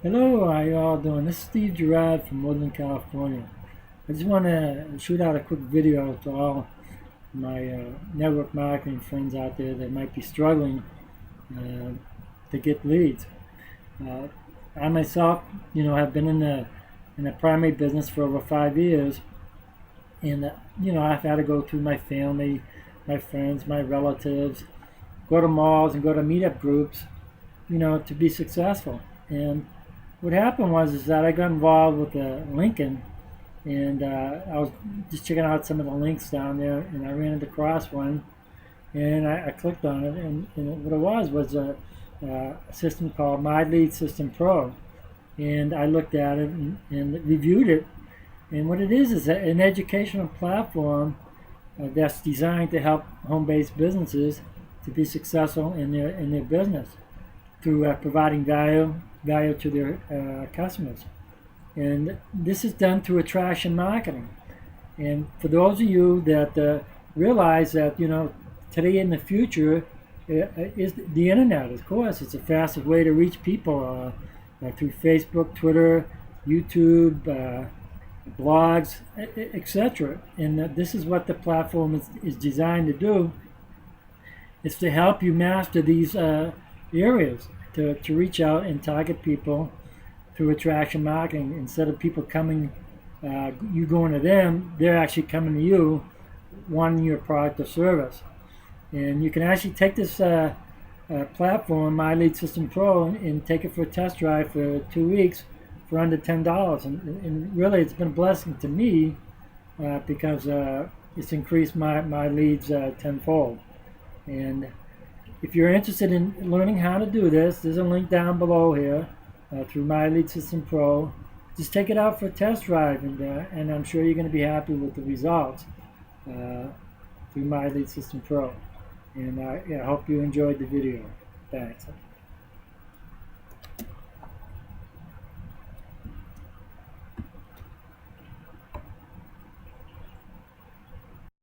Hello, how you all doing? This is Steve Gerard from Woodland, California. I just want to shoot out a quick video to all my network marketing friends out there that might be struggling uh, to get leads. Uh, I myself, have been in the primary business for over 5 years, and I've had to go through my family, my friends, my relatives, go to malls and go to meetup groups, to be successful. And what happened was is that I got involved with Lincoln, and I was just checking out some of the links down there, and I ran across one, and I clicked on it, and what it was a system called My Lead System Pro, and I looked at it and reviewed it, and what it is an educational platform that's designed to help home-based businesses to be successful in their business through providing value to their customers. And this is done through attraction marketing. And for those of you that realize that, today in the future is the internet, of course. It's the fastest way to reach people through Facebook, Twitter, YouTube, blogs, etc. And this is what the platform is designed to do. It's to help you master these areas, to reach out and target people through attraction marketing. Instead of people coming, you going to them, they're actually coming to you wanting your product or service. And you can actually take this platform, My Lead System Pro, and take it for a test drive for 2 weeks for under $10. And really, it's been a blessing to me because it's increased my leads tenfold. And if you're interested in learning how to do this, there's a link down below here through My Lead System Pro. Just take it out for a test drive, and I'm sure you're going to be happy with the results through My Lead System Pro. And I hope you enjoyed the video. Thanks.